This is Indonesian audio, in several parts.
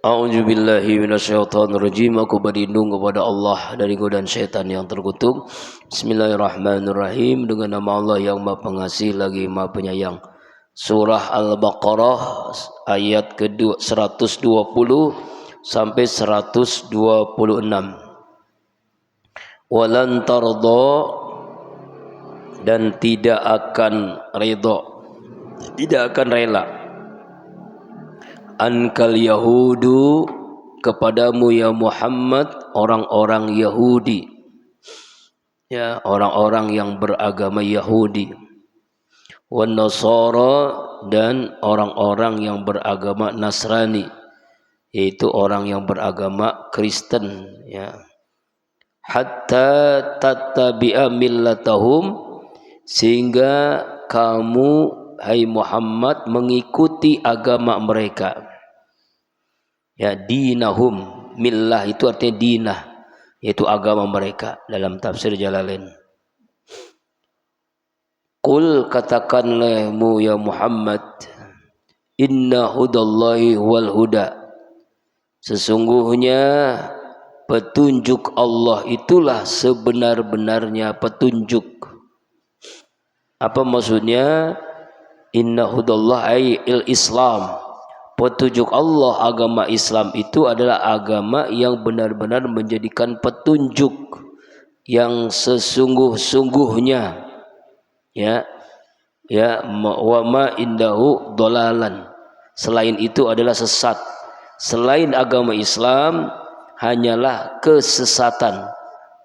A'udzubillahi minasyaitonirrajim. Aku berlindung kepada Allah dari godaan syaitan yang terkutuk. Bismillahirrahmanirrahim. Dengan nama Allah yang Maha Pengasih lagi Maha Penyayang. Surah Al-Baqarah ayat kedua 120 sampai 126. Walan tarda, dan tidak akan ridha, tidak akan rela, ankal yahudu, kepadamu ya Muhammad, orang-orang Yahudi, ya, orang-orang yang beragama Yahudi, wan nasara, dan orang-orang yang beragama Nasrani, yaitu orang yang beragama Kristen, ya. Hatta tattabi'a millatahum, sehingga kamu hai Muhammad mengikuti agama mereka. Ya, dinahum, millah itu artinya dinah, yaitu agama mereka dalam tafsir Jalalain. Qul, katakanlah ya Muhammad, inna hudallahi wal huda, sesungguhnya petunjuk Allah itulah sebenar-benarnya petunjuk. Apa maksudnya? Inna hudallah ay il-Islam, petunjuk Allah, agama Islam itu adalah agama yang benar-benar menjadikan petunjuk yang sesungguh-sungguhnya, ya, ya, wa ma indahu dolalan, selain itu adalah sesat. Selain agama Islam hanyalah kesesatan,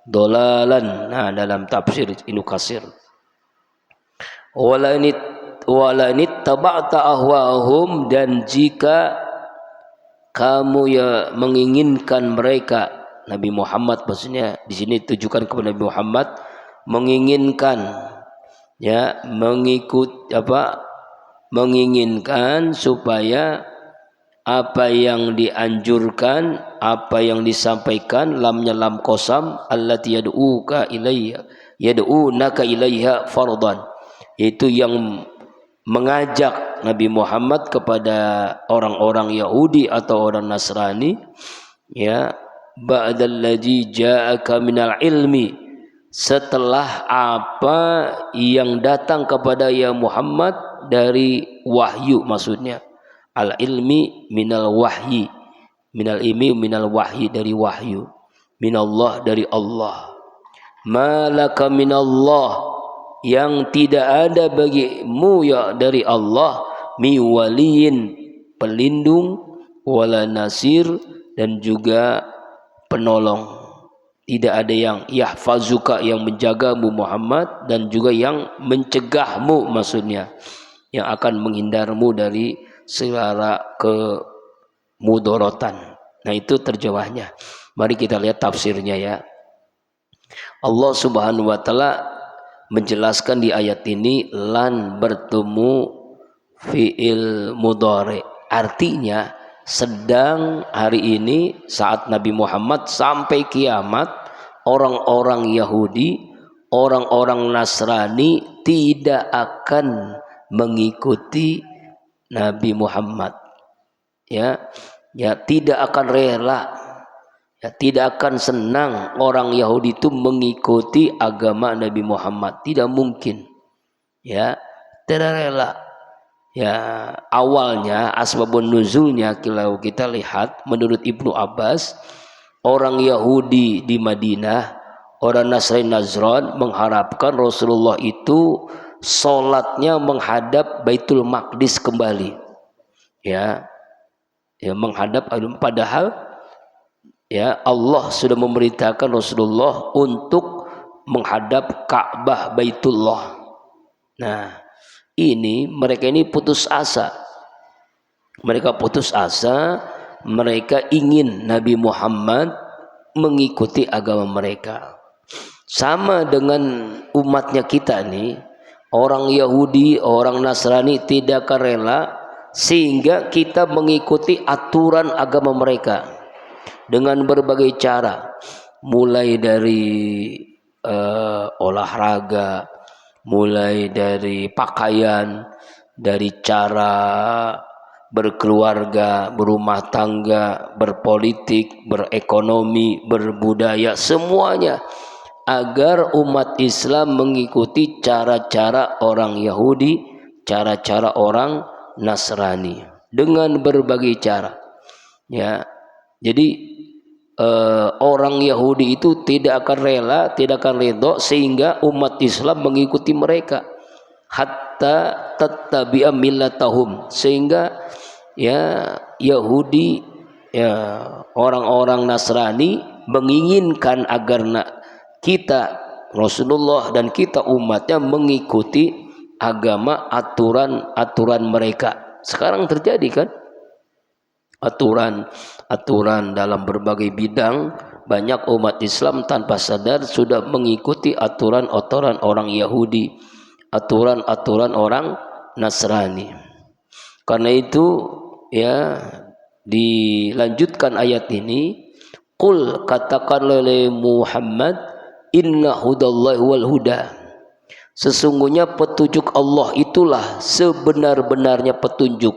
dolalan. Nah, dalam tafsir Ibnu Katsir, wala taba'ta ahwahum, dan jika kamu ya menginginkan mereka, Nabi Muhammad, maksudnya di sini ditujukan kepada Nabi Muhammad, menginginkan, ya, menginginkan supaya apa yang dianjurkan, apa yang disampaikan, lamnya lam qasam, allati yad'unaka ilaiha fardan, yaitu yang mengajak Nabi Muhammad kepada orang-orang Yahudi atau orang Nasrani, ya, ba'dalladzi ja'aka minal ilmi, setelah apa yang datang kepada ya Muhammad dari wahyu, maksudnya al ilmi minal wahyi, minal ilmi minal wahyi, dari wahyu, minallah, dari Allah, malaka minallah, yang tidak ada bagimu ya dari Allah, mi waliyin, pelindung, wala nasir, dan juga penolong. Tidak ada yang yahfazuka, yang menjagamu Muhammad, dan juga yang mencegahmu, maksudnya yang akan menghindarmu dari segala kemudorotan. Nah, itu terjemahnya. Mari kita lihat tafsirnya, ya. Allah Subhanahu wa taala menjelaskan di ayat ini lan bertemu fi'il mudhari, artinya sedang hari ini saat Nabi Muhammad sampai kiamat, orang-orang Yahudi, orang-orang Nasrani tidak akan mengikuti Nabi Muhammad, ya, ya, tidak akan rela, ya, tidak akan senang orang Yahudi itu mengikuti agama Nabi Muhammad, tidak mungkin, ya, tidak rela. Ya, awalnya asbabun nuzulnya kalau kita lihat menurut Ibnu Abbas, orang Yahudi di Madinah, orang Nasrani Najran mengharapkan Rasulullah itu sholatnya menghadap Baitul Maqdis kembali, ya, ya, menghadap, padahal, ya, Allah sudah memerintahkan Rasulullah untuk menghadap Ka'bah Baitullah. Nah, ini mereka ini putus asa, mereka ingin Nabi Muhammad mengikuti agama mereka, sama dengan umatnya kita nih. Orang Yahudi, orang Nasrani tidak akan rela sehingga kita mengikuti aturan agama mereka dengan berbagai cara, mulai dari olahraga, mulai dari pakaian, dari cara berkeluarga, berumah tangga, berpolitik, berekonomi, berbudaya, semuanya agar umat Islam mengikuti cara-cara orang Yahudi, cara-cara orang Nasrani dengan berbagai cara. Ya, jadi orang Yahudi itu tidak akan rela, tidak akan ridho sehingga umat Islam mengikuti mereka hatta tattabi'a millatahum, sehingga ya Yahudi, ya orang-orang Nasrani menginginkan agar kita Rasulullah dan kita umatnya mengikuti agama, aturan mereka. Sekarang terjadi kan aturan dalam berbagai bidang. Banyak umat Islam tanpa sadar sudah mengikuti aturan-aturan orang Yahudi, aturan-aturan orang Nasrani. Karena itu ya dilanjutkan ayat ini, qul, katakan oleh Muhammad, inna hudallahi wal huda, sesungguhnya petunjuk Allah itulah sebenar-benarnya petunjuk.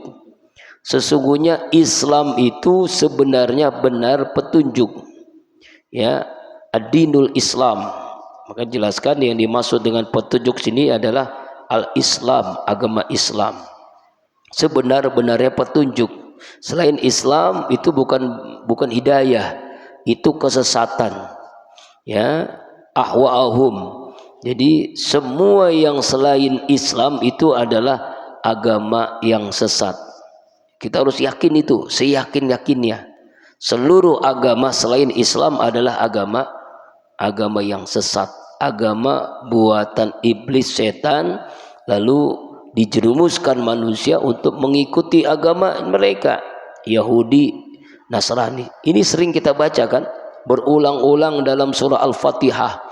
Sesungguhnya Islam itu sebenarnya benar petunjuk. Ya, ad-dinul Islam. Maka jelaskan yang dimaksud dengan petunjuk sini adalah al-Islam, agama Islam. Sebenar-benarnya petunjuk. Selain Islam itu bukan hidayah, itu kesesatan. Ya, ahwa'ahum. Jadi semua yang selain Islam itu adalah agama yang sesat. Kita harus yakin itu, seyakin-yakinnya. Seluruh agama selain Islam adalah agama yang sesat, agama buatan iblis setan, lalu dijerumuskan manusia untuk mengikuti agama mereka, Yahudi, Nasrani. Ini sering kita baca kan, berulang-ulang dalam surah Al-Fatihah.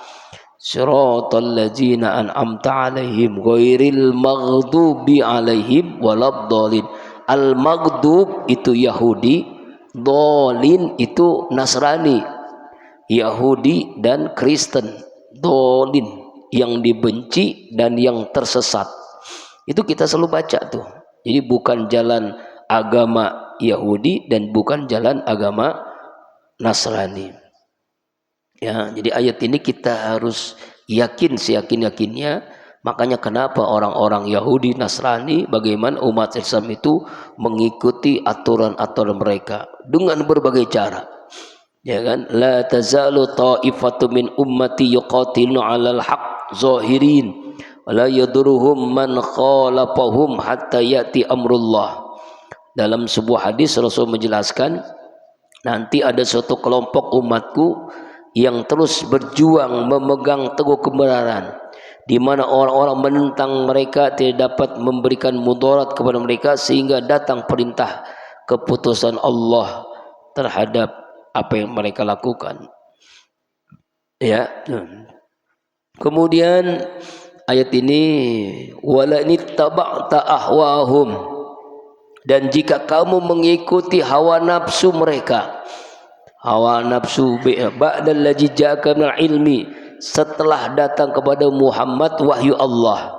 Siratal ladzina an'amta 'alaihim ghairil maghdubi 'alaihim waladdallin. Al-maghdub itu Yahudi, dolin itu Nasrani. Yahudi dan Kristen, dolin yang dibenci dan yang tersesat. Itu kita selalu baca tuh. Jadi bukan jalan agama Yahudi dan bukan jalan agama Nasrani. Ya, jadi ayat ini kita harus yakin seyakin-yakinnya. Makanya kenapa orang-orang Yahudi, Nasrani, bagaimana umat Islam itu mengikuti aturan-aturan mereka dengan berbagai cara. Ya kan? La tazalu ta'ifatu min ummati yuqatiluna 'alal haqq zahirin wa la yadurruhum man khalafahum hatta ya'ti amrullah. Dalam sebuah hadis Rasul menjelaskan, nanti ada suatu kelompok umatku yang terus berjuang memegang teguh kebenaran, di mana orang-orang menentang mereka tidak dapat memberikan mudarat kepada mereka sehingga datang perintah keputusan Allah terhadap apa yang mereka lakukan. Ya. Kemudian ayat ini, wala nittaba'ta ahwahum, dan jika kamu mengikuti hawa nafsu mereka, hawa nafsu ba'dal ladzi ja'aka minal ilmi, setelah datang kepada Muhammad wahyu Allah.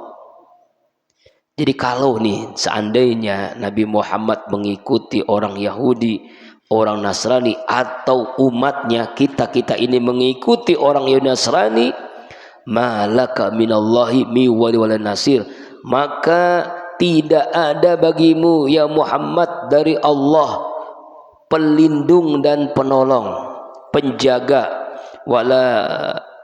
Jadi kalau nih seandainya Nabi Muhammad mengikuti orang Yahudi, orang Nasrani, atau umatnya kita ini mengikuti orang Yahudi Nasrani, malaka minallahi mi wali wala nasir, maka tidak ada bagimu ya Muhammad dari Allah pelindung dan penolong, penjaga, wala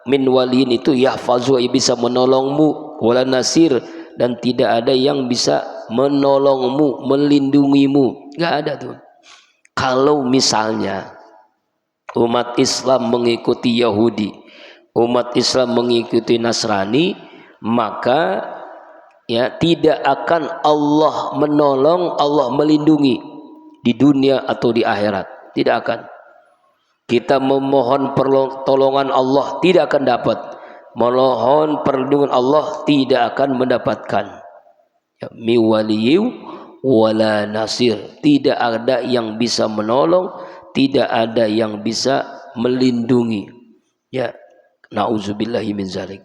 min waliin itu yahfazu, bisa menolongmu, wala nasir, dan tidak ada yang bisa menolongmu, melindungimu. Enggak ada tuh. Kalau misalnya umat Islam mengikuti Yahudi, umat Islam mengikuti Nasrani, maka ya tidak akan Allah menolong, Allah melindungi di dunia atau di akhirat. Tidak akan. Kita memohon pertolongan Allah tidak akan dapat. Memohon perlindungan Allah tidak akan mendapatkan. Ya, mi waliyu wala nasir. Tidak ada yang bisa menolong, tidak ada yang bisa melindungi. Ya, nauzubillahi min zalik.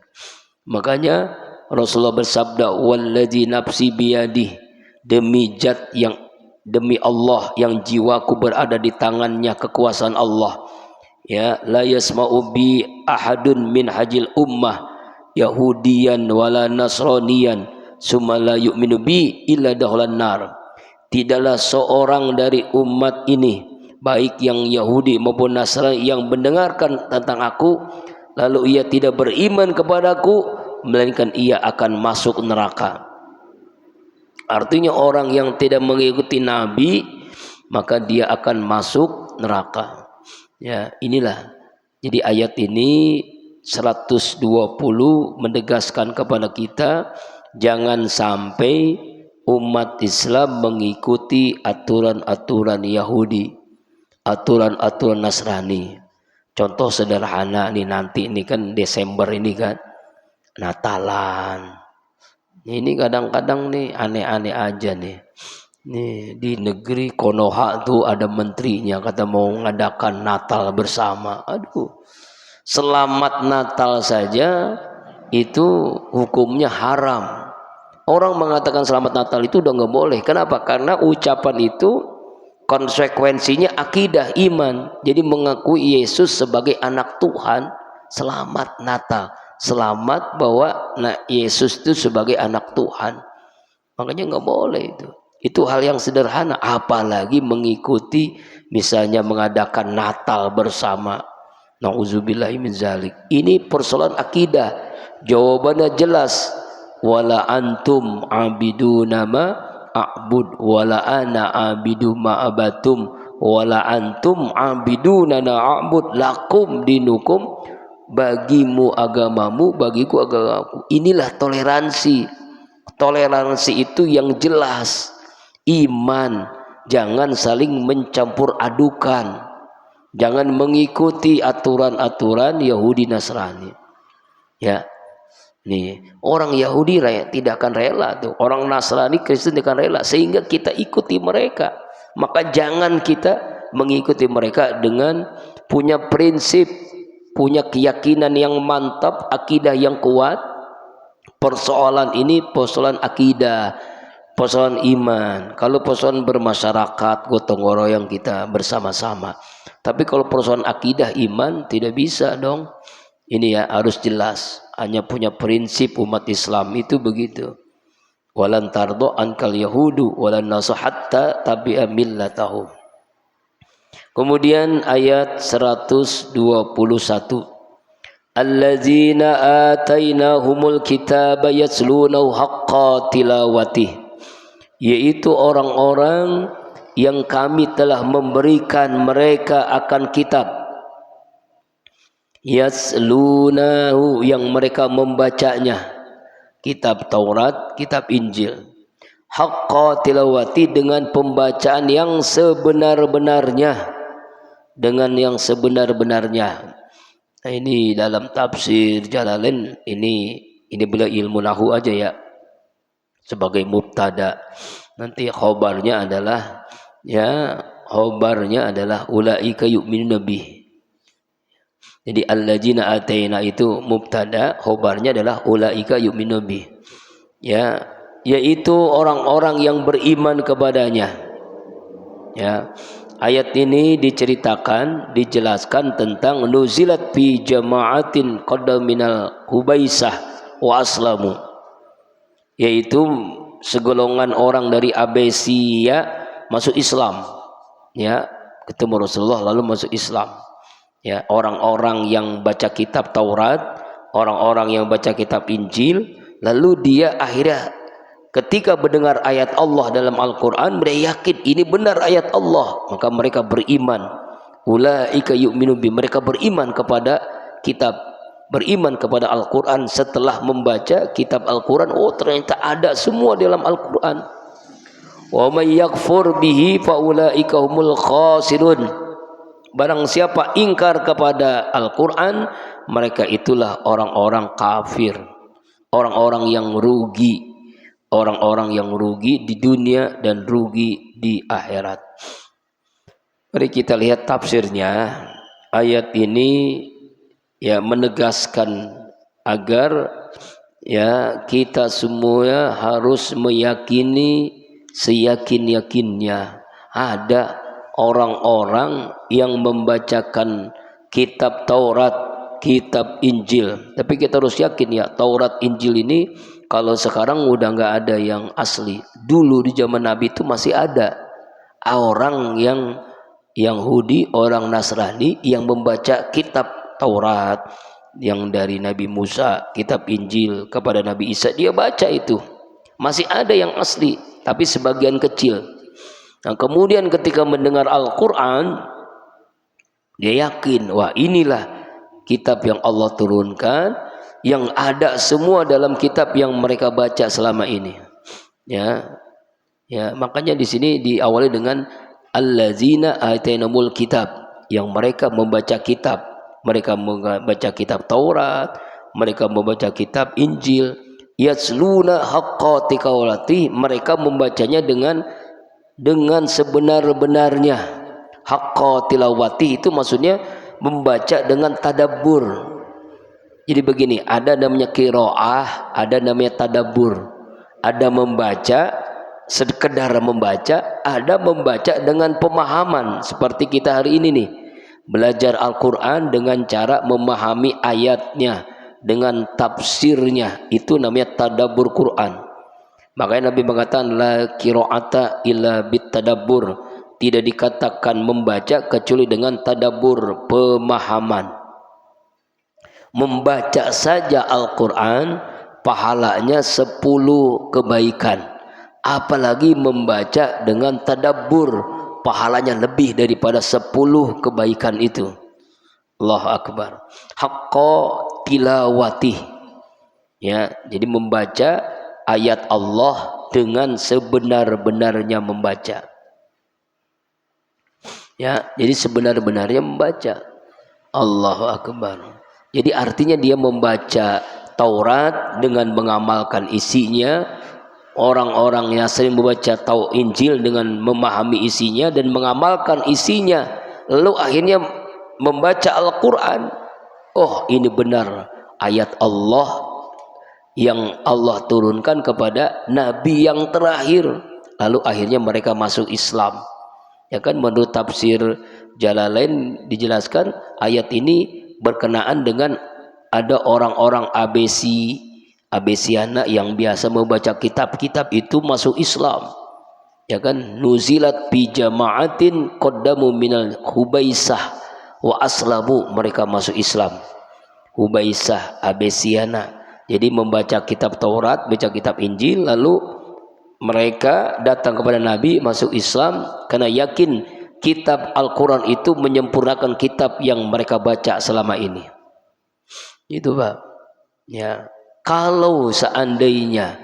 Makanya Rasulullah bersabda, walladzi nafsi biyadih, demi zat yang demi Allah yang jiwaku berada di tangannya, kekuasaan Allah. Ya, la yasma'u bi ahadun min hajil ummah yahudiyan wala nasraniyan summa la yu'minu bi illa dakhalan nar. Tidaklah seorang dari umat ini, baik yang Yahudi maupun Nasrani, yang mendengarkan tentang aku lalu ia tidak beriman kepadaku, melainkan ia akan masuk neraka. Artinya orang yang tidak mengikuti Nabi, maka dia akan masuk neraka. Ya, inilah. Jadi ayat ini 120 menegaskan kepada kita jangan sampai umat Islam mengikuti aturan-aturan Yahudi, aturan-aturan Nasrani. Contoh sederhana nih, nanti ini kan Desember ini kan Natalan. Ini kadang-kadang nih aneh-aneh aja nih. Nih di negeri Konoha tuh ada menterinya kata mau mengadakan Natal bersama. Aduh, selamat Natal saja itu hukumnya haram. Orang mengatakan selamat Natal itu udah nggak boleh. Kenapa? Karena ucapan itu konsekuensinya akidah iman. Jadi mengakui Yesus sebagai anak Tuhan. Selamat Natal, selamat bahwa Yesus itu sebagai anak Tuhan. Makanya nggak boleh itu. Itu hal yang sederhana, apalagi mengikuti misalnya mengadakan Natal bersama. Nauzubillahi min zalik. Ini persoalan akidah. Jawabannya jelas. Wala antum abiduna ma a'bud wala ana abidu ma abatum wala antum abiduna na a'bud lakum dinukum, bagimu agamamu, bagiku agamaku. Inilah toleransi. Toleransi itu yang jelas. Iman, jangan saling mencampur adukan, jangan mengikuti aturan-aturan Yahudi Nasrani. Ya, nih orang Yahudi tidak akan rela tuh, orang Nasrani Kristen tidak akan rela, sehingga kita ikuti mereka. Maka jangan kita mengikuti mereka dengan punya prinsip, punya keyakinan yang mantap, akidah yang kuat. Persoalan ini persoalan akidah, persoalan iman. Kalau persoalan bermasyarakat, gotong royong kita bersama-sama. Tapi kalau persoalan akidah iman tidak bisa dong. Ini ya harus jelas. Hanya punya prinsip umat Islam itu begitu. Walan tardo ankal yahudu walan nasu hatta tabi'a millatahum. Kemudian ayat 121. Alladzina atainahumul kitaba yatslunahu haqqa tilawatih, yaitu orang-orang yang kami telah memberikan mereka akan kitab. Yatslunahu, yang mereka membacanya, kitab Taurat, kitab Injil. Haqqa tilawati, dengan pembacaan yang sebenar-benarnya, dengan yang sebenar-benarnya. Nah, ini dalam tafsir Jalalain ini beliau ilmu nahu aja ya, sebagai mubtada. Nanti khobarnya adalah ulaika yu'minuna bih. Jadi alladzina ataina itu mubtada, khobarnya adalah ulaika yu'minuna bih. Ya, yaitu orang-orang yang beriman kepadanya. Ya. Ayat ini dijelaskan tentang nuzilat fi jama'atin qaddaminal hubaisah wa aslamu, yaitu segolongan orang dari Abesia masuk Islam, ya, ketemu Rasulullah lalu masuk Islam. Ya, orang-orang yang baca kitab Taurat, orang-orang yang baca kitab Injil, lalu dia akhirnya ketika mendengar ayat Allah dalam Al-Quran, mereka yakin ini benar ayat Allah, maka mereka beriman. Ulaika yu'minu bi, mereka beriman kepada kitab, beriman kepada Al-Quran. Setelah membaca kitab Al-Quran, oh ternyata ada semua dalam Al-Quran. Wa may yakfur bihi fa ulaika humul khasirun. Barang siapa ingkar kepada Al-Quran, mereka itulah orang-orang kafir, orang-orang yang rugi. Orang-orang yang rugi di dunia dan rugi di akhirat. Mari kita lihat tafsirnya. Ayat ini ya menegaskan agar ya kita semua harus meyakini seyakin-yakinnya. Ada orang-orang yang membacakan kitab Taurat, kitab Injil, tapi kita harus yakin ya, Taurat Injil ini kalau sekarang udah nggak ada yang asli. Dulu di zaman Nabi itu masih ada orang yang Yahudi, orang Nasrani yang membaca kitab Taurat yang dari Nabi Musa, kitab Injil kepada Nabi Isa, dia baca itu. Masih ada yang asli, tapi sebagian kecil. Nah, kemudian ketika mendengar Al-Quran, dia yakin, wah inilah kitab yang Allah turunkan, yang ada semua dalam kitab yang mereka baca selama ini. Ya, makanya di sini diawali dengan allazina atainamul kitab, yang mereka membaca kitab, mereka membaca kitab Taurat, mereka membaca kitab Injil, yasluna haqqa tilawati, mereka membacanya dengan sebenar-benarnya. Haqqa tilawati itu maksudnya membaca dengan tadabbur. Jadi begini, ada namanya qiraah, ada namanya tadabbur. Ada membaca sekedar membaca, ada membaca dengan pemahaman seperti kita hari ini nih, belajar Al-Quran dengan cara memahami ayatnya, dengan tafsirnya, itu namanya tadabbur Quran. Makanya Nabi mengatakan la qira'ata illa bitadabbur, tidak dikatakan membaca kecuali dengan tadabbur, pemahaman. Membaca saja Al-Quran pahalanya 10 kebaikan, apalagi membaca dengan tadabbur, pahalanya lebih daripada 10 kebaikan itu. Allahu Akbar. Haqqa tilawati, ya, jadi membaca ayat Allah dengan sebenar-benarnya membaca. Ya, jadi sebenar-benarnya membaca. Allahu Akbar. Jadi artinya dia membaca Taurat dengan mengamalkan isinya. Orang-orang yang sering membaca Injil dengan memahami isinya dan mengamalkan isinya, lalu akhirnya membaca Al-Quran. Oh, ini benar ayat Allah yang Allah turunkan kepada Nabi yang terakhir. Lalu akhirnya mereka masuk Islam. Ya kan, menurut tafsir Jalalain dijelaskan ayat ini berkenaan dengan ada orang-orang Abesiana yang biasa membaca kitab-kitab itu masuk Islam. Ya kan, nuzilat bi jama'atin qaddamu minal Hubaisah wa aslamu, mereka masuk Islam. Hubaisah, Abesiana. Jadi membaca kitab Taurat, baca kitab Injil, lalu mereka datang kepada Nabi, masuk Islam karena yakin kitab Al-Quran itu menyempurnakan kitab yang mereka baca selama ini. Itu Pak. Ya, kalau seandainya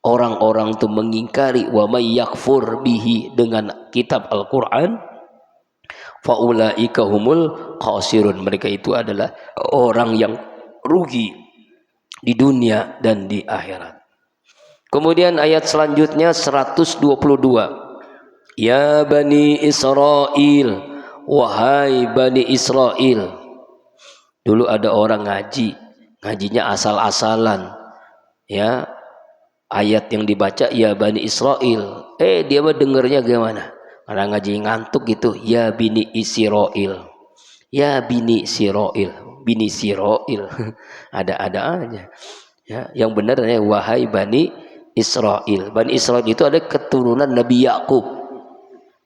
orang-orang itu mengingkari wa may yakfur bihi, dengan kitab Al-Quran, faulaika humul khasirun, mereka itu adalah orang yang rugi di dunia dan di akhirat. Kemudian ayat selanjutnya 122. Ya Bani Israel, wahai Bani Israel. Dulu ada orang ngajinya asal-asalan. Ya, ayat yang dibaca ya Bani Israel. Dia mah dengernya gimana? Karena ngaji ngantuk gitu. Ya Bani Israel. Ya Bani Israel. Bani Israel. Ada-ada aja. Ya, yang benar adalah wahai Bani Israel. Bani Israel itu ada keturunan Nabi Yakub.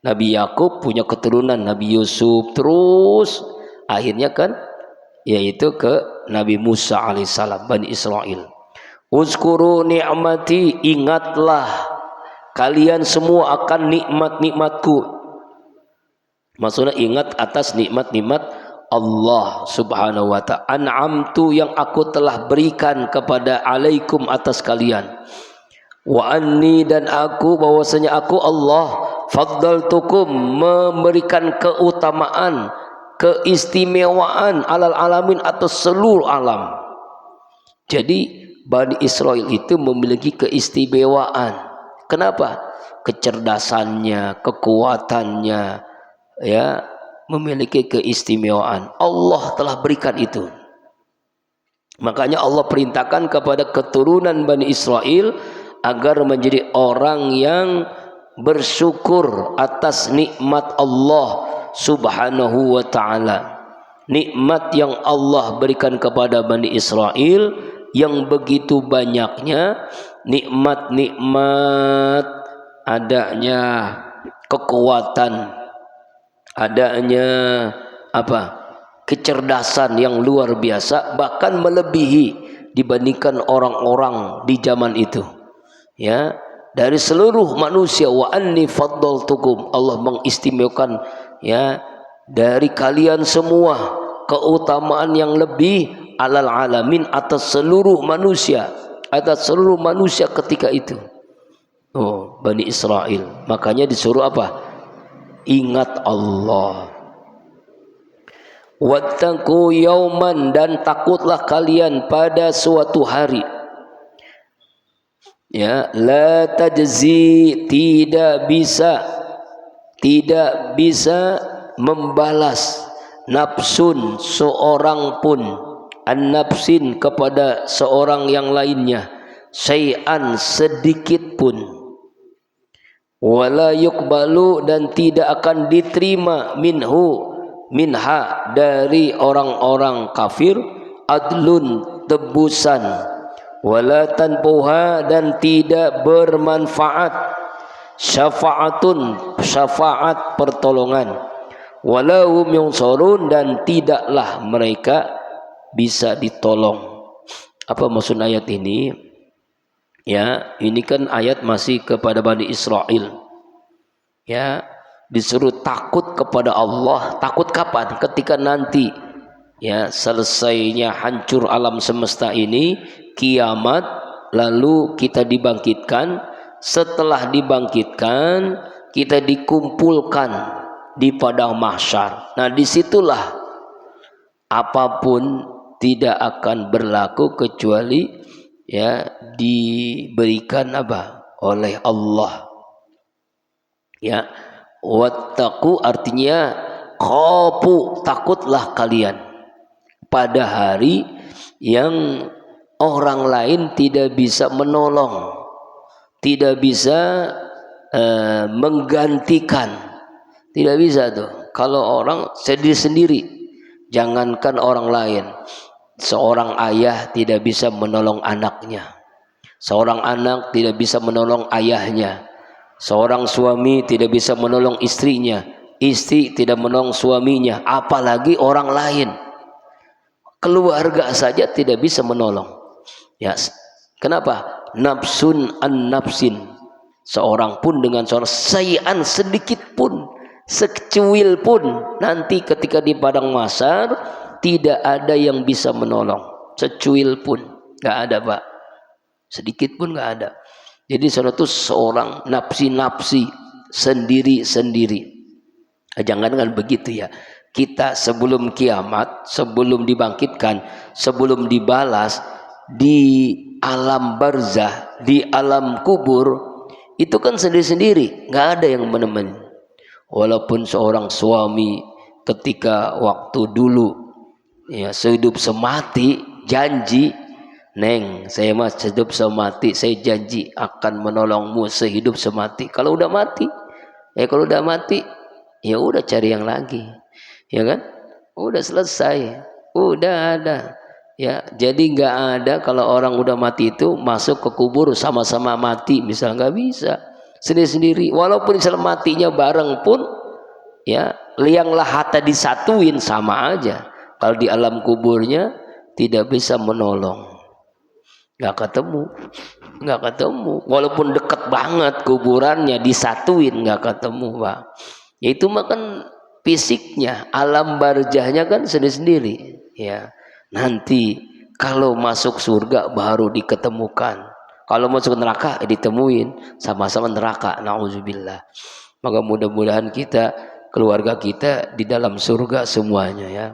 Nabi Yakub punya keturunan Nabi Yusuf, terus akhirnya kan yaitu ke Nabi Musa alaihissalam. Bani Israel. Uzkuru ni'mati, ingatlah kalian semua akan nikmat-nikmatku. Maksudnya ingat atas nikmat-nikmat Allah subhanahu wa ta'ala. An'amtu, yang aku telah berikan kepada alaikum, atas kalian. Wa anni, dan aku, bahwasanya aku Allah, faddaltukum, memberikan keutamaan, keistimewaan alal alamin, atas seluruh alam. Jadi Bani Israel itu memiliki keistimewaan. Kenapa? Kecerdasannya, kekuatannya, ya, memiliki keistimewaan. Allah telah berikan itu. Makanya Allah perintahkan kepada keturunan Bani Israel agar menjadi orang yang bersyukur atas nikmat Allah Subhanahu wa taala. Nikmat yang Allah berikan kepada Bani Israel yang begitu banyaknya, nikmat-nikmat adanya kekuatan, adanya kecerdasan yang luar biasa, bahkan melebihi dibandingkan orang-orang di zaman itu. Ya, dari seluruh manusia, wa anni faddaltukum, Allah mengistimewakan ya dari kalian semua keutamaan yang lebih alal alamin, atas seluruh manusia, ketika itu. Oh, Bani Israel. Makanya disuruh apa? Ingat Allah. Wattaqu yauman, dan takutlah kalian pada suatu hari. Ya, la tajzi, tidak bisa membalas nafsun, seorang pun, an nafsin, kepada seorang yang lainnya, syai'an, sedikit pun, wala yuqbalu, dan tidak akan diterima minha, dari orang-orang kafir, adlun, tebusan, wala tanpuha, dan tidak bermanfaat, syafaatun, syafaat, pertolongan, walahum yunsurun, dan tidaklah mereka bisa ditolong. Apa maksud ayat ini? Ya, ini kan ayat masih kepada Bani Israel. Ya, disuruh takut kepada Allah. Takut kapan? Ketika nanti ya selesainya hancur alam semesta ini, kiamat, lalu kita dibangkitkan. Setelah dibangkitkan, kita dikumpulkan di padang mahsyar. Nah, disitulah apapun tidak akan berlaku kecuali ya diberikan oleh Allah. Ya, wattaqu artinya khafu, takutlah kalian pada hari yang orang lain tidak bisa menolong, tidak bisa menggantikan, tidak bisa tuh. Kalau orang sendiri, jangankan orang lain, seorang ayah tidak bisa menolong anaknya, seorang anak tidak bisa menolong ayahnya, seorang suami tidak bisa menolong istrinya, istri tidak menolong suaminya, apalagi orang lain. Keluarga saja tidak bisa menolong. Ya, kenapa? Nafsun an nafsin, seorang pun dengan seorang, sayan, sedikit pun, secuil pun, nanti ketika di padang mahsyar tidak ada yang bisa menolong, secuil pun nggak ada, Pak, sedikit pun nggak ada. Jadi seorang nafsi sendiri. Jangan begitu ya. Kita sebelum kiamat, sebelum dibangkitkan, sebelum dibalas di alam barzah, di alam kubur, itu kan sendiri-sendiri, nggak ada yang menemani. Walaupun seorang suami ketika waktu dulu ya sehidup semati janji, Neng, saya mah sehidup semati, saya janji akan menolongmu sehidup semati. Kalau udah mati, ya udah cari yang lagi, ya kan? Udah selesai, udah ada. Ya, jadi nggak ada kalau orang udah mati itu masuk ke kubur sama-sama mati, misal nggak bisa, sendiri-sendiri. Walaupun misal matinya bareng pun, ya liang lahata disatuin sama aja. Kalau di alam kuburnya tidak bisa menolong, nggak ketemu. Walaupun dekat banget kuburannya, disatuin nggak ketemu, Pak. Ya itu mah kan fisiknya, alam barzahnya kan sendiri-sendiri. Ya, nanti kalau masuk surga baru diketemukan. Kalau masuk neraka ditemuin sama-sama neraka. Nauzubillah. Maka mudah-mudahan kita, keluarga kita di dalam surga semuanya ya.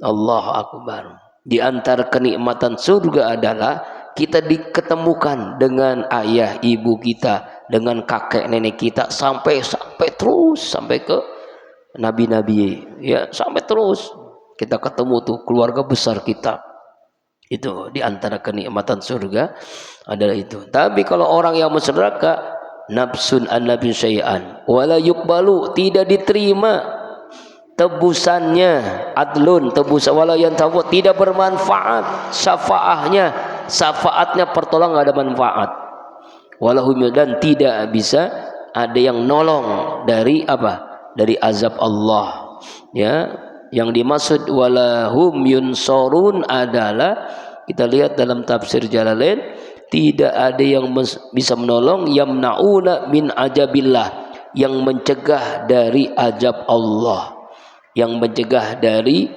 Allahu Akbar. Di antara kenikmatan surga adalah kita diketemukan dengan ayah ibu kita, dengan kakek nenek kita, sampai terus sampai ke nabi-nabi ya, sampai terus kita ketemu tuh keluarga besar kita Itu di antara kenikmatan surga adalah itu. Tapi kalau orang yang masuk neraka, nafsun an nafsin syai'an wala yuqbalu, tidak diterima tebusannya, adlun tebusan, wala yantafu, tidak bermanfaat syafaatnya, syafaatnya pertolongan ada manfaat, walahum, dan tidak bisa ada yang nolong dari apa? Dari azab Allah. Ya, yang dimaksud walahum yunsorun adalah, kita lihat dalam tafsir Jalalain, tidak ada yang bisa menolong, yamnauna min ajabillah, yang mencegah dari azab Allah, yang mencegah dari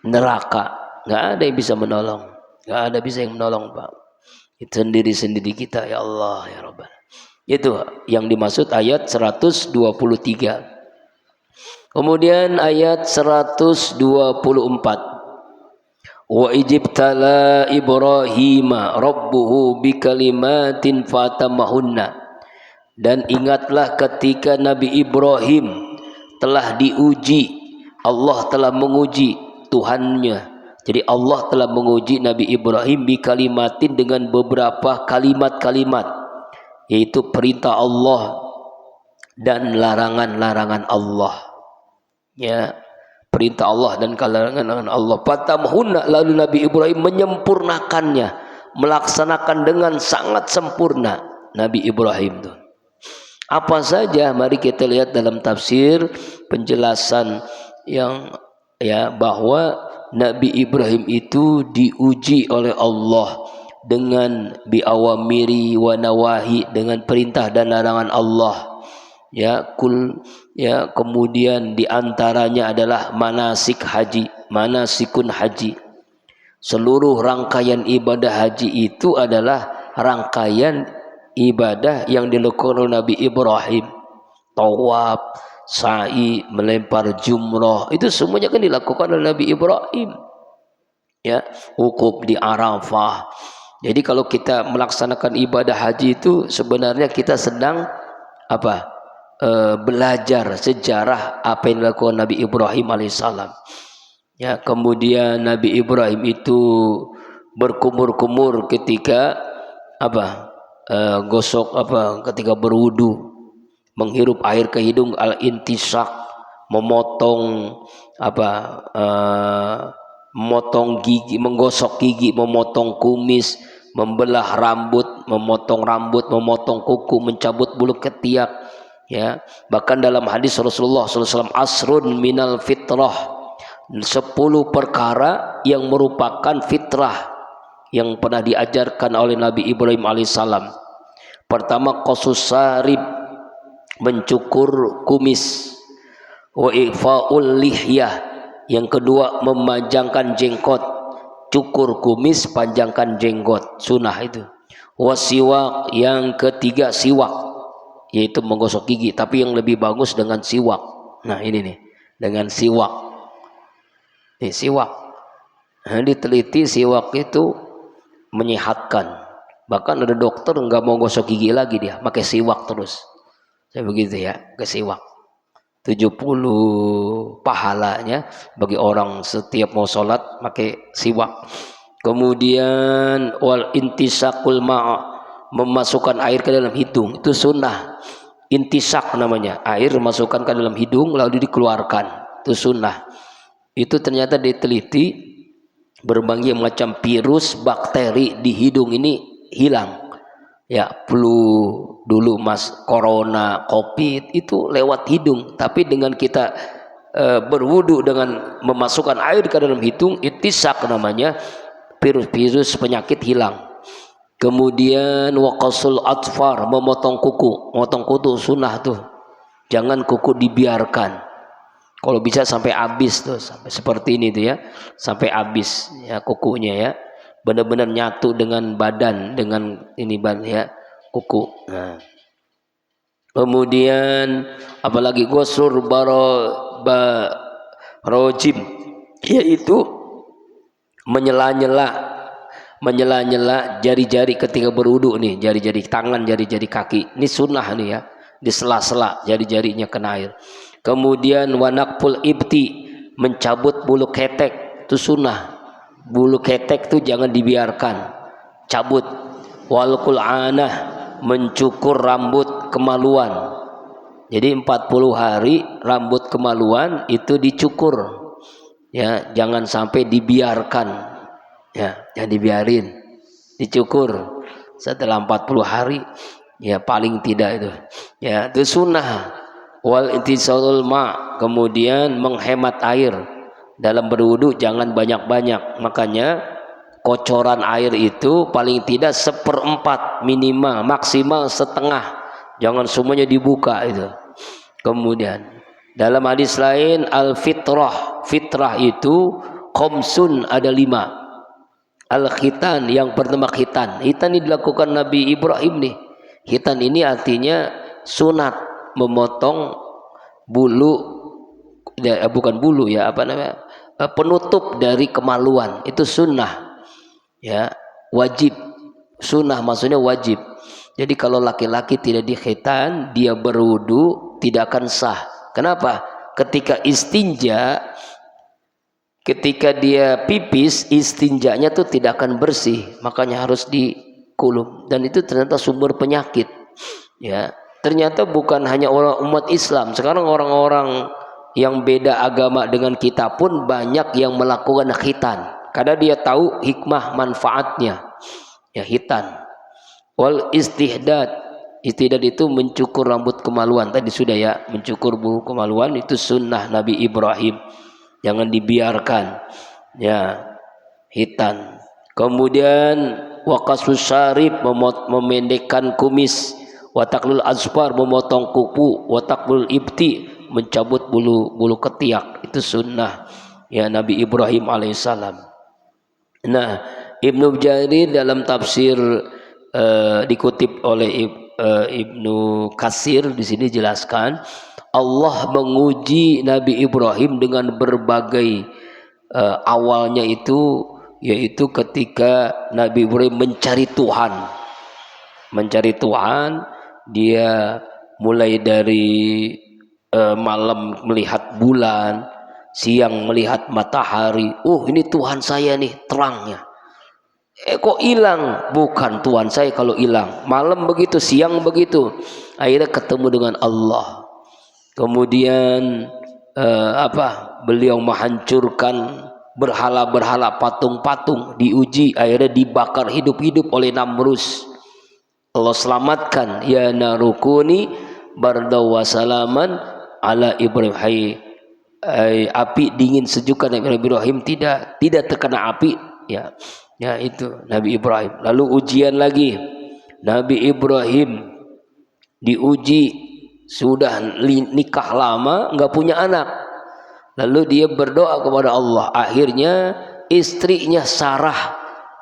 neraka. Nggak ada yang bisa menolong, nggak ada bisa yang menolong, Pak. Itu sendiri-sendiri kita, ya Allah ya Rabbana. Itu yang dimaksud ayat 123. Kemudian ayat 124, wa ijibtala Ibrahima rabbuhu bikalimatin fatamahunna, dan ingatlah ketika Nabi Ibrahim telah diuji, Allah telah menguji Tuhannya. Jadi Allah telah menguji Nabi Ibrahim bikalimatin, dengan beberapa kalimat-kalimat, yaitu perintah Allah dan larangan-larangan Allah. Ya, perintah Allah dan larangan Allah. Fatamahunna, lalu Nabi Ibrahim menyempurnakannya, melaksanakan dengan sangat sempurna. Nabi Ibrahim itu apa saja? Mari kita lihat dalam tafsir penjelasan yang bahwa Nabi Ibrahim itu diuji oleh Allah dengan biawamiri wa nawahi, dengan perintah dan larangan Allah. Kemudian diantaranya adalah manasik haji, manasikun haji. Seluruh rangkaian ibadah haji itu adalah rangkaian ibadah yang dilakukan oleh Nabi Ibrahim. Tawaf, sa'i, melempar jumrah, itu semuanya kan dilakukan oleh Nabi Ibrahim. Wukuf di Arafah. Jadi kalau kita melaksanakan ibadah haji itu sebenarnya kita sedang belajar sejarah apa yang dilakukan Nabi Ibrahim alaihissalam. Kemudian Nabi Ibrahim itu berkumur-kumur ketika ketika berwudu, menghirup air ke hidung, al-intisak, memotong memotong gigi, menggosok gigi, memotong kumis, membelah rambut, memotong kuku, mencabut bulu ketiak. Bahkan dalam hadis Rasulullah SAW, asrun minal fitrah, 10 perkara yang merupakan fitrah yang pernah diajarkan oleh Nabi Ibrahim alaihissalam. Pertama, qasus sarib, mencukur kumis. Wa ifa'ul lihyah, yang kedua memanjangkan jenggot. Cukur kumis, panjangkan jenggot, sunnah itu. Wasiwak, yang ketiga siwak, yaitu menggosok gigi, tapi yang lebih bagus dengan siwak. Nah ini nih, dengan siwak. Siwak, diteliti siwak itu menyehatkan. Bahkan ada dokter nggak mau gosok gigi lagi, dia pakai siwak terus. Saya begitu ke siwak. 70 pahalanya bagi orang setiap mau sholat pakai siwak. Kemudian wal intisakul ma'a, memasukkan air ke dalam hidung, itu sunnah. Intisak namanya, air masukkan ke dalam hidung lalu dikeluarkan, itu sunnah. Itu ternyata diteliti, berbagai macam virus, bakteri di hidung ini hilang. Flu dulu corona, covid, itu lewat hidung. Tapi dengan kita berwudu dengan memasukkan air ke dalam hidung, intisak namanya, virus-virus penyakit hilang. Kemudian waqasul atfar, memotong kuku. Memotong kuku sunnah tuh, jangan kuku dibiarkan. Kalau bisa sampai habis tuh, sampai seperti ini tuh sampai habis kukunya benar-benar nyatu dengan badan, dengan ini kuku. Nah, kemudian apalagi gosur barojim, yaitu menyela-nyela jari-jari ketika berwudu nih, jari-jari tangan, jari-jari kaki. Ini sunnah nih di sela-sela jari-jarinya kena air. Kemudian wanakpul ibti, mencabut bulu ketek, itu sunnah. bulu ketek tuh jangan dibiarkan, cabut. Wal qul'anah, mencukur rambut kemaluan. Jadi 40 hari rambut kemaluan itu dicukur, ya, jangan sampai dibiarkan, ya, jangan dibiarin, dicukur setelah 40 hari, ya, paling tidak itu, ya, itu sunnah. Wal intisalul ma, kemudian menghemat air dalam berwudu, jangan banyak-banyak. Makanya kocoran air itu paling tidak 1/4 minimal, maksimal setengah, jangan semuanya dibuka itu. Kemudian dalam hadis lain al fitrah, fitrah itu khamsun, ada 5. Al khitan, yang pertama khitan. Khitan ini dilakukan Nabi Ibrahim nih. Khitan ini artinya sunat, memotong bulu, ya, bukan bulu, ya, apa namanya, penutup dari kemaluan, itu sunnah, ya, wajib. Sunnah maksudnya wajib. Jadi kalau laki-laki tidak dikhitan, dia berwudu tidak akan sah. Kenapa? Ketika istinja, ketika dia pipis, istinjanya tuh tidak akan bersih, makanya harus dikulum. Dan itu ternyata sumber penyakit, ya. Ternyata bukan hanya orang umat Islam, sekarang orang-orang yang beda agama dengan kita pun banyak yang melakukan khitan karena dia tahu hikmah manfaatnya, ya, khitan. Wal istihdad, istihdad itu mencukur rambut kemaluan, tadi sudah, ya, mencukur bulu kemaluan itu sunnah Nabi Ibrahim, jangan dibiarkan, ya, khitan. Kemudian waqasus syarib, memendekkan kumis, wataklul azfar, memotong kuku, wataklul ibti, mencabut bulu ketiak, itu sunnah, ya, Nabi Ibrahim alaihissalam. Nah, Ibnu Jarir dalam tafsir dikutip oleh Ibnu Katsir, di sini jelaskan Allah menguji Nabi Ibrahim dengan berbagai awalnya itu, yaitu ketika Nabi Ibrahim mencari Tuhan. Mencari Tuhan, dia mulai dari malam melihat bulan, siang melihat matahari. Ini Tuhan saya nih, terangnya. Kok hilang? Bukan Tuhan saya kalau hilang. Malam begitu, siang begitu. Akhirnya ketemu dengan Allah. Kemudian beliau menghancurkan berhala-berhala, patung-patung, diuji, akhirnya dibakar hidup-hidup oleh Namrus. Allah selamatkan, ya narukuni bardaw wa salaman ala Ibrahim. Hai api dingin sejuk, Nabi Ibrahim tidak terkena api, ya. Ya, itu Nabi Ibrahim. Lalu ujian lagi, Nabi Ibrahim diuji, sudah nikah lama, nggak punya anak. Lalu dia berdoa kepada Allah. Akhirnya istrinya Sarah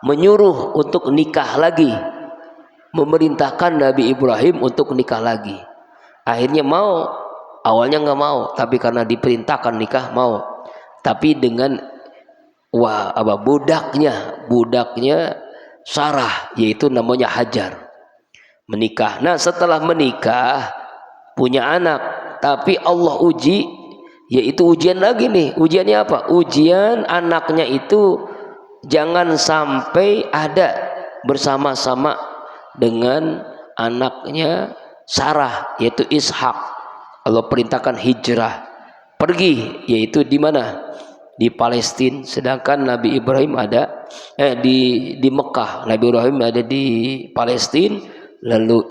menyuruh untuk nikah lagi, memerintahkan Nabi Ibrahim untuk nikah lagi. Akhirnya mau, awalnya nggak mau, tapi karena diperintahkan nikah mau. Tapi dengan budaknya Sarah, yaitu namanya Hajar, menikah. Nah, setelah menikah punya anak, tapi Allah uji, yaitu ujian lagi nih. Ujiannya apa? Ujian anaknya itu jangan sampai ada bersama-sama dengan anaknya Sarah, yaitu Ishak. Allah perintahkan hijrah, pergi, yaitu di mana? Di Palestina. Sedangkan Nabi Ibrahim ada di Mekah. Nabi Ibrahim ada di Palestina, lalu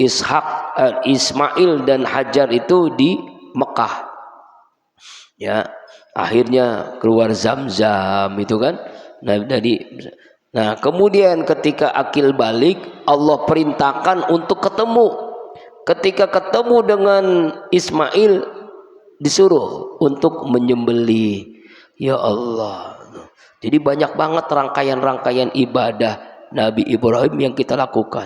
Ismail dan Hajar itu di Mekah, ya. Akhirnya keluar Zam-Zam itu kan. Nah, kemudian ketika akil balik, Allah perintahkan untuk ketemu. Ketika ketemu dengan Ismail, disuruh untuk menyembelih. Ya Allah. Jadi banyak banget rangkaian-rangkaian ibadah Nabi Ibrahim yang kita lakukan.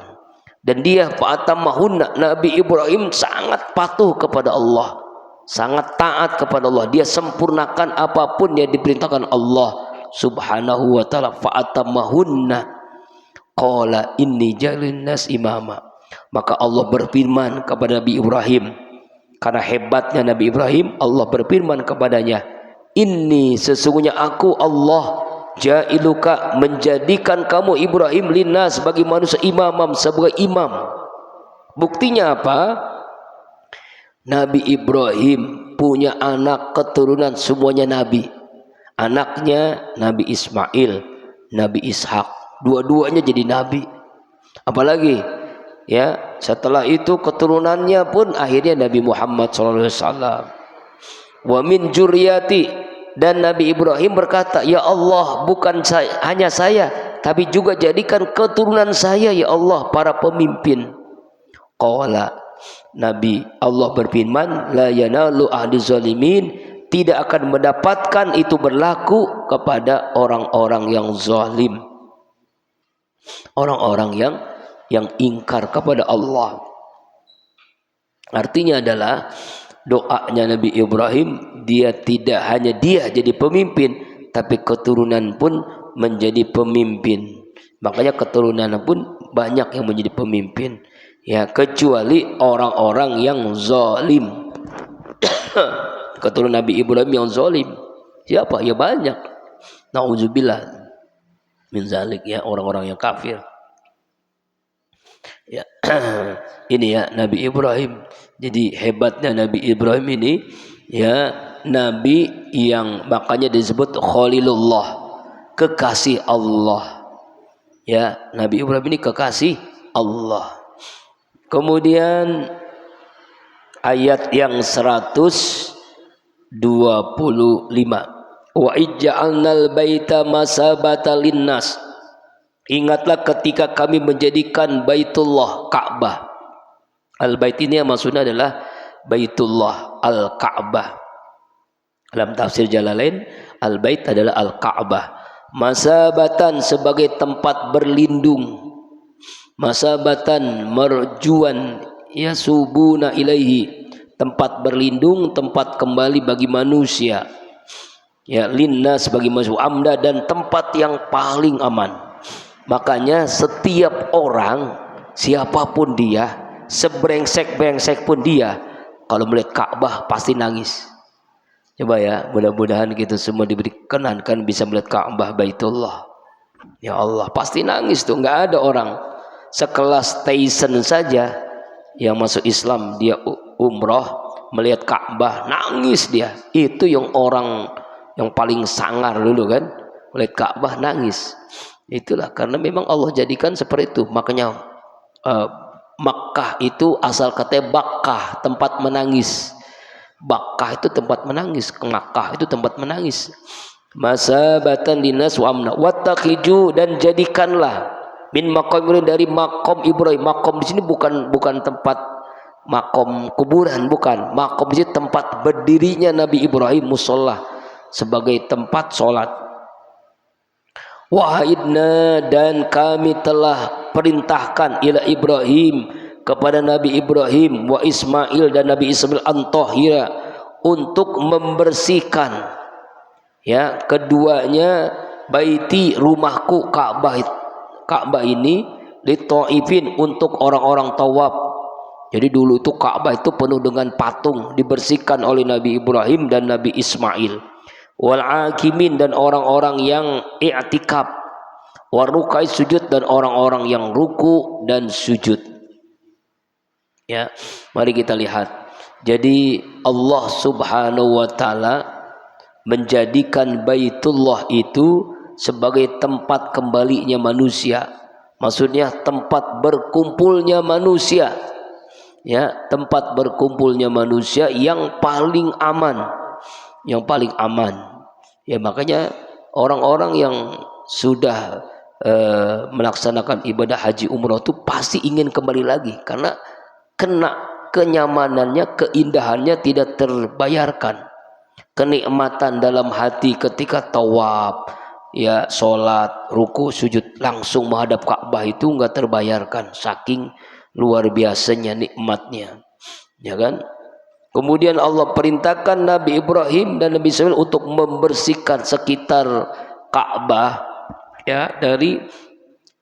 Dan dia fa'atamahunna, Nabi Ibrahim sangat patuh kepada Allah, sangat taat kepada Allah. Dia sempurnakan apapun yang diperintahkan Allah Subhanahu wa taala. Fa'atamahunna qala inni ja'ilun nas imama. Maka Allah berfirman kepada Nabi Ibrahim, karena hebatnya Nabi Ibrahim, Allah berfirman kepadanya, Inni, sesungguhnya aku Allah jailuka, menjadikan kamu Ibrahim linnas, bagi manusia, imamam, sebagai imam. Buktinya apa? Nabi Ibrahim punya anak keturunan semuanya nabi. Anaknya Nabi Ismail, Nabi Ishak, dua-duanya jadi nabi. Apalagi ya, setelah itu keturunannya pun akhirnya Nabi Muhammad SAW. Wa min juriyati, dan Nabi Ibrahim berkata, ya Allah, bukan hanya saya, tapi juga jadikan keturunan saya ya Allah para pemimpin. Qala, Nabi Allah berfirman, la yanalu ahli zalimin, tidak akan mendapatkan itu berlaku kepada orang-orang yang zalim, orang-orang yang ingkar kepada Allah. Artinya adalah doanya Nabi Ibrahim, dia tidak hanya dia jadi pemimpin, tapi keturunan pun menjadi pemimpin. Makanya keturunan pun banyak yang menjadi pemimpin, ya, kecuali orang-orang yang zalim. Keturunan Nabi Ibrahim yang zalim siapa? Ya banyak. Nauzubillah min zalik, ya, orang-orang yang kafir. Ya. Ini ya Nabi Ibrahim. Jadi hebatnya Nabi Ibrahim ini, ya, nabi yang makanya disebut Khalilullah, kekasih Allah. Ya, Nabi Ibrahim ini kekasih Allah. Kemudian ayat yang 125, wa ij'alnal baita masabata linnas, ingatlah ketika kami menjadikan Baitullah, Ka'bah. Al-Bait ini yang maksudnya adalah Baitullah, Al-Ka'bah. Dalam tafsir Jalalain, Al-Bait adalah Al-Ka'bah. Masabatan, sebagai tempat berlindung. Masabatan, merjuan, yasubuna ilaihi, tempat berlindung, tempat kembali bagi manusia. Ya, linnas, bagi manusia, amda, dan tempat yang paling aman. Makanya setiap orang, siapapun dia, sebrengsek-brengsek pun dia, kalau melihat Ka'bah pasti nangis. Coba ya, mudah-mudahan kita semua dikenankan bisa melihat Ka'bah Baitullah. Ya Allah, pasti nangis tuh. Nggak ada orang sekelas Tyson saja yang masuk Islam, dia umroh melihat Ka'bah nangis dia. Itu yang orang yang paling sangar dulu kan, melihat Ka'bah nangis. Itulah karena memang Allah jadikan seperti itu. Makanya Makkah itu asal kata Bakkah, tempat menangis. Bakkah itu tempat menangis, Makkah itu tempat menangis. Masabatan linas wa amna wattakhiju, dan jadikanlah min maqam Ibrahim, dari makom Ibrahim. Makom di sini bukan tempat makom kuburan, bukan. Makom di sini tempat berdirinya Nabi Ibrahim, musalla, sebagai tempat sholat. Wahidna, dan kami telah perintahkan ila Ibrahim, kepada Nabi Ibrahim, wa Ismail, dan Nabi Ismail, antahira, untuk membersihkan, ya, keduanya, baiti, rumahku, Ka'bah ini, litaifin, untuk orang-orang tawaf. Jadi dulu itu Ka'bah itu penuh dengan patung, dibersihkan oleh Nabi Ibrahim dan Nabi Ismail. Wal akimin, dan orang-orang yang i'tikaf. Warukai, sujud, dan orang-orang yang ruku dan sujud. Ya, mari kita lihat. Jadi Allah Subhanahu wa taala menjadikan Baitullah itu sebagai tempat kembalinya manusia. Maksudnya tempat berkumpulnya manusia. Ya, tempat berkumpulnya manusia yang paling aman. Yang paling aman. Ya, makanya orang-orang yang sudah melaksanakan ibadah haji umrah itu pasti ingin kembali lagi, karena kena kenyamanannya, keindahannya tidak terbayarkan. Kenikmatan dalam hati ketika tawaf, ya, sholat, ruku, sujud, langsung menghadap Ka'bah itu nggak terbayarkan, saking luar biasanya nikmatnya, ya kan? Kemudian Allah perintahkan Nabi Ibrahim dan Nabi Ismail untuk membersihkan sekitar Ka'bah, ya, dari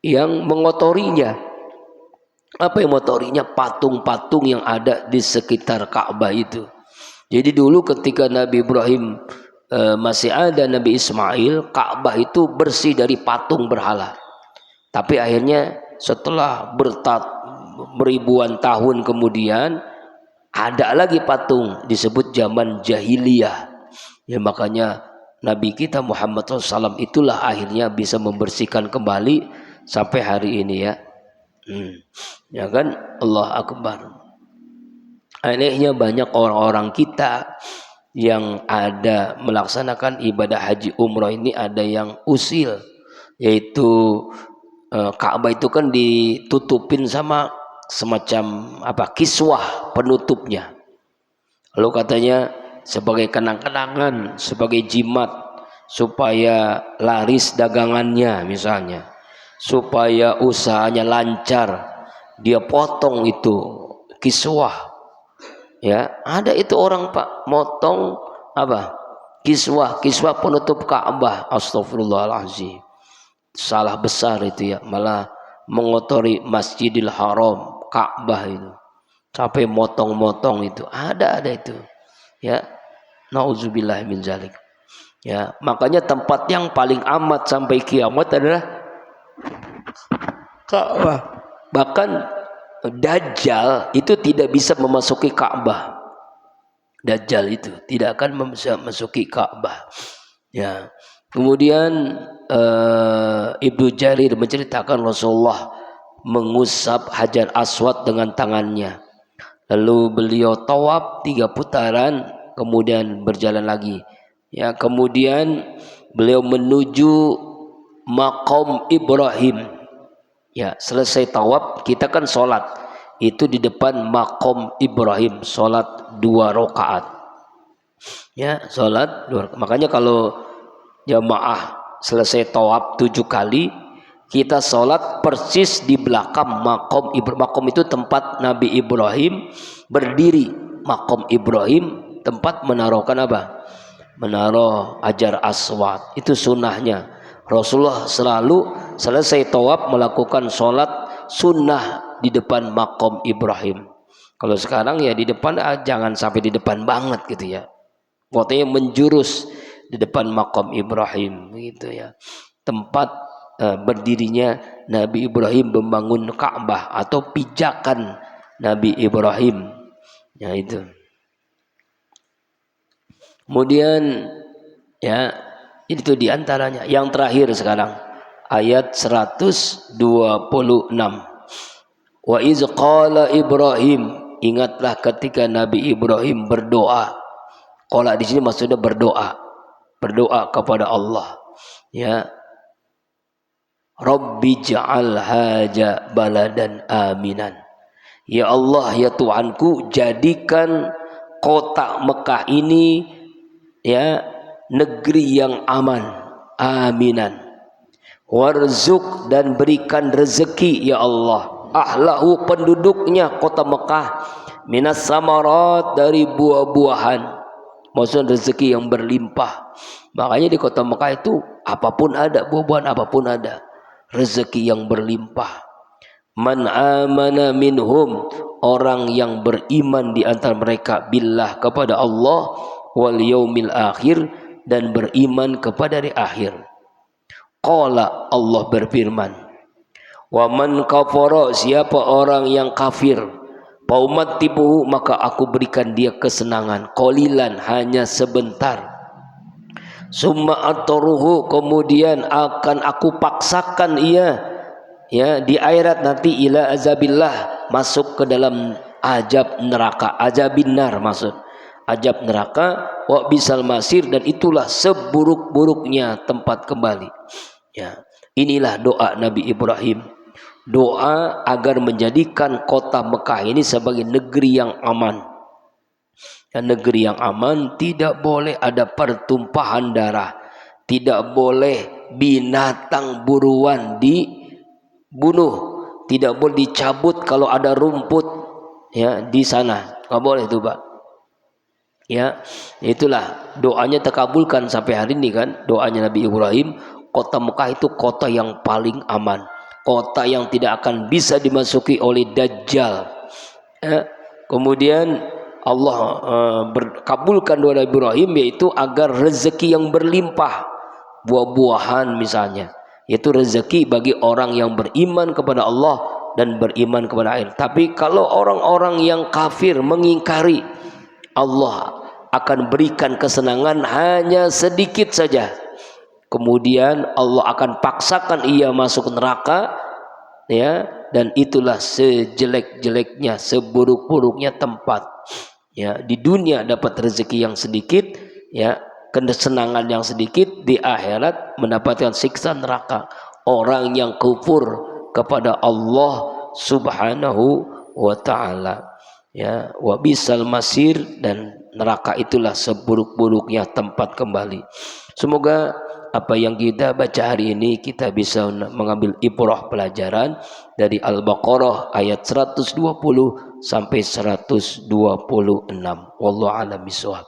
yang mengotorinya. Apa yang mengotorinya? Patung-patung yang ada di sekitar Ka'bah itu. Jadi dulu ketika Nabi Ibrahim masih ada Nabi Ismail, Ka'bah itu bersih dari patung berhala. Tapi akhirnya setelah beribuan tahun kemudian ada lagi patung, disebut zaman jahiliyah. Ya makanya Nabi kita Muhammad SAW itulah akhirnya bisa membersihkan kembali sampai hari ini ya. Ya kan, Allah Akbar. Anehnya banyak orang-orang kita yang ada melaksanakan ibadah haji umroh ini ada yang usil, yaitu Ka'bah itu kan ditutupin sama semacam kiswah penutupnya. Lalu katanya sebagai kenang-kenangan, sebagai jimat supaya laris dagangannya misalnya, supaya usahanya lancar, dia potong itu kiswah. Ya, ada itu orang Pak motong kiswah penutup Ka'bah. Astagfirullahaladzim, salah besar itu ya, malah mengotori Masjidil Haram, Ka'bah itu sampai motong-motong itu ada itu ya, nauzubillah min zalik ya. Makanya tempat yang paling amat sampai kiamat adalah Ka'bah. Bahkan Dajjal itu tidak bisa memasuki Ka'bah. Dajjal itu tidak akan bisa memasuki Ka'bah. Ya. Kemudian Ibnu Jarir menceritakan Rasulullah mengusap Hajar Aswad dengan tangannya. Lalu beliau tawaf 3 putaran, kemudian berjalan lagi. Ya, kemudian beliau menuju Maqam Ibrahim. Ya, selesai tawaf kita kan sholat itu di depan Maqam Ibrahim, sholat 2 rakaat. Ya, sholat 2 rakaat. Makanya kalau jamaah selesai tawaf 7 kali, kita sholat persis di belakang Maqam Ibrahim. Maqam itu tempat Nabi Ibrahim berdiri. Maqam Ibrahim tempat menaruhkan menaruh Hajar Aswad. Itu sunnahnya. Rasulullah selalu selesai tawaf melakukan sholat sunnah di depan Maqam Ibrahim. Kalau sekarang ya di depan, jangan sampai di depan banget gitu ya, pokoknya menjurus di depan Maqam Ibrahim gitu ya, tempat berdirinya Nabi Ibrahim membangun Ka'bah atau pijakan Nabi Ibrahim ya itu. Kemudian ya itu diantaranya. Yang terakhir sekarang ayat 126. Wa iz qala Ibrahim, ingatlah ketika Nabi Ibrahim berdoa. Qala di sini maksudnya berdoa kepada Allah. Ya. Rabbi ja'al haja baladan aminan. Ya Allah, ya Tuhanku, jadikan kota Mekah ini ya negeri yang aman, aminan. Warzuk, dan berikan rezeki ya Allah, ahlahu, penduduknya kota Mekah, minas samarat, dari buah-buahan, maksudnya rezeki yang berlimpah. Makanya di kota Mekah itu apapun ada, buah-buahan apapun ada, rezeki yang berlimpah. Man amana minhum, orang yang beriman di antara mereka, billah, kepada Allah, wal yaumil akhir, dan beriman kepada hari akhir. Qala, Allah berfirman, wa man kafara, siapa orang yang kafir, faumatibuhu, maka aku berikan dia kesenangan, qalilan, hanya sebentar. Summa ataruhu, kemudian akan aku paksakan ia ya di akhirat nanti, ila azabillah, masuk ke dalam azab neraka, azabin nar maksud, azab neraka, wa bisal masir, dan itulah seburuk-buruknya tempat kembali. Ya, inilah doa Nabi Ibrahim, doa agar menjadikan kota Mekah ini sebagai negeri yang aman. Dan negeri yang aman tidak boleh ada pertumpahan darah, tidak boleh binatang buruan dibunuh, tidak boleh dicabut kalau ada rumput ya di sana, nggak boleh itu Pak. Ya, itulah doanya terkabulkan sampai hari ini kan, doanya Nabi Ibrahim. Kota Mekah itu kota yang paling aman, kota yang tidak akan bisa dimasuki oleh Dajjal. Kemudian Allah berkabulkan doa Ibrahim, yaitu agar rezeki yang berlimpah, buah-buahan misalnya, yaitu rezeki bagi orang yang beriman kepada Allah dan beriman kepada akhir. Tapi kalau orang-orang yang kafir mengingkari, Allah akan berikan kesenangan hanya sedikit saja, kemudian Allah akan paksakan ia masuk neraka, ya, dan itulah sejelek-jeleknya, seburuk-buruknya tempat, ya. Di dunia dapat rezeki yang sedikit, ya, kesenangan yang sedikit, di akhirat mendapatkan siksa neraka. Orang yang kufur kepada Allah Subhanahu wa taala, ya, wa bisal masir, dan neraka itulah seburuk-buruknya tempat kembali. Semoga apa yang kita baca hari ini kita bisa mengambil ibrah pelajaran dari Al-Baqarah ayat 120 sampai 126. Wallahu a'lam bishawab.